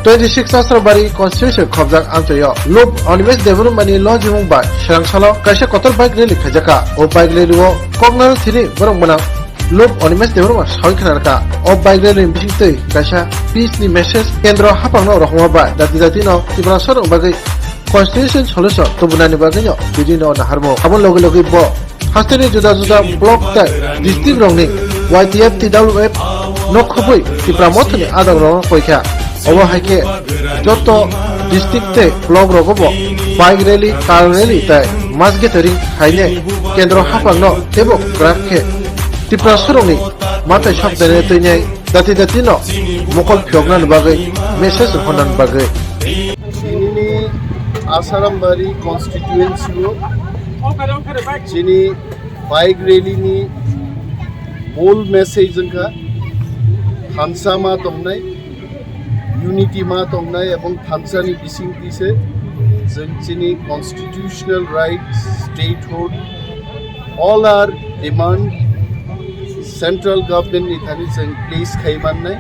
26 Asrabari Constitution Khobjak Amchayo LOP Animesh Debbarma ni Law Jimung Bai Serangsalo kaisa Kotor bike rally khajaka o bike rally o Koknar thini borong mana LOP Animesh Debbarma sawikhnarka o bike rally bisingtei kaisa peace ni message kendro hapangno rokhma bai dati no TIPRA sorong bagai Constitution solution tubunani bagai no bidino naharmo abon logi bo hasteni juda block tai district rongni YTF TWF nokhoboi TIPRA Mothani adang rong koikha obo haike joto district te blog rogobo bike rally car rally tai mass gathering haine kendro hapangno tebo grafke TIPRA sorongni matai shobdane toinai dati no mokol phognan bagai message honan bagai chini Asarambari constituency ro chini bike rally ni whole message jangka hansa ma tongnai unity ma tongnai ebong hansa ni bising tise jeng chini constitutional rights statehood all our demand central government ni thani jeng place khaiman nai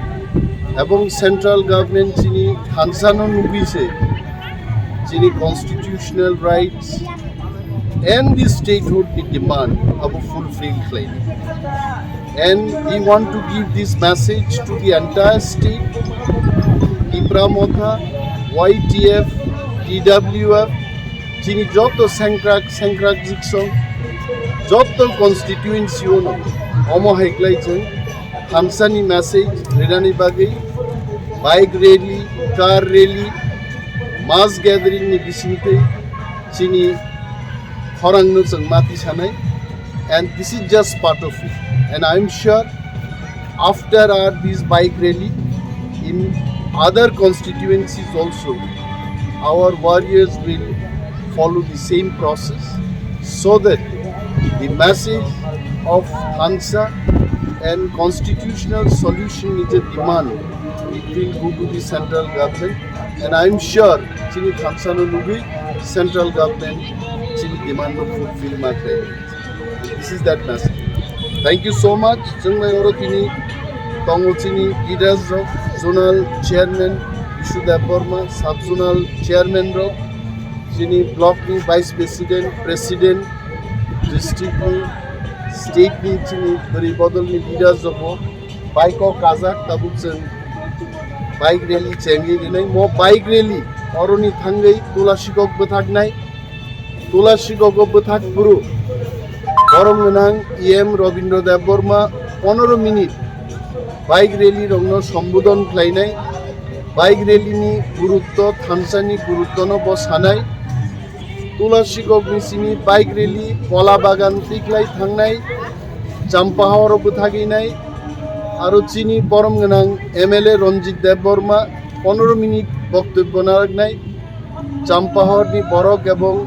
ebong central government chini hansa no nubise chini constitutional rights and the statehood ni demand abo fulfill claim. And we want to give this message to the entire state, TIPRA Motha, YTF, TWF, chini joto sankrak jiksong, joto constituency ono, omo haiklai cheng, hamsani message, redani bagai, bike rally, car rally, mass gathering ni bisinte, chini horang no cheng mati sanai, and this is just part of it. And I'm sure after this bike rally in other constituencies also, our warriors will follow the same process so that the message of Hansa and constitutional solution is a demand. It will go to the central government, and I'm sure Chini Hansa no Nubi, central government Chini demand no fulfill my This is that message. Thank you so much. Jengmai oro tini tongo chini leaders of zonal chairman Debbarma, sub zonal chairman ro chini block ni vice president, district ni state ni chini bari bodol ni leaders of bike o kazak tabuk cheng bike rally chengi dinai mo bike rally oro ni thangai tulashikok bethak bethak buru Borong menang EM Robindro Debbarma 15 minit bike rally rongno sambodhon khlainai bike rally ni gurutto thansani gurutto no bosanai tulashikok nisini bike rally kola bagan tiklai thangnai champahor buthaginai aro chini borong menang MLA Ranjit Debbarma 15 minit boktobyo naraknai champahor ni borok ebong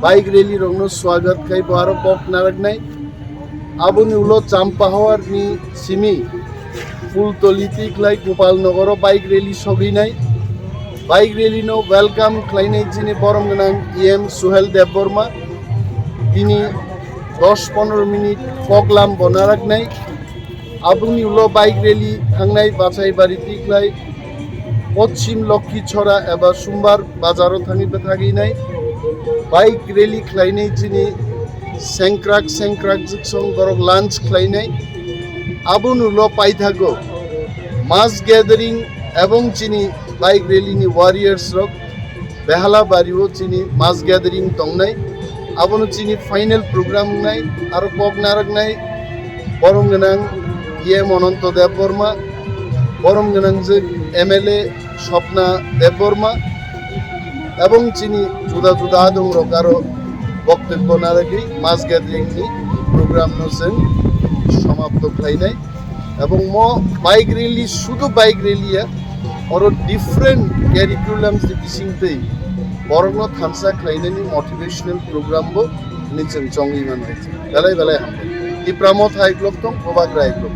bike rally rongno swagat khai baro pok naragnai abuni ulo champahawar ni simi fultoliti klai Gopalnagar bike rally soginai bike rally no welcome khlainai chini borong ganang EM Suhel Debbarma tini 10-15 minit poklam bonaragnai abuni ulo bike rally thangnai bachai bari tiklai পশ্চিম লক্ষ্মীছড়া এবা সোমবার বাজারও থাঙিবে থাগিনাই bike rally খ্লাইনাই চিনি সেংক্রাক জিকসং বরক lunch খ্লাইনাই আবুনুলো পাইথাগো মাস gathering এবং চিনি bike রেলিনি warriors rock বেহালা বাড়িও চিনি মাস gathering তংনাই আবনু চিনি final programme নাই আরো পক নারক নাই বরং গনাং ইএম অনন্ত দেববর্মা বরং গনাং যে MLA স্বপ্না দেববর্মা এবং চিনি জুদা আদং রকারো বক্তব্য না রেখে মাস গ্যাদারিং নি প্রোগ্রাম নসেন সমাপ্ত খাইনাই এবং বাইক রেলি শুধু বাইক রেলিয়া অর ডিফারেন্ট ক্যারিকুলামস বিসিংতেই বরং থানসা খাইনানি মোটিভেশনাল প্রোগ্রাম বো নিচেন চংই মান হয়েছে বেলায় হামলে TIPRA Motha Aiklok Tong Obag Aiklok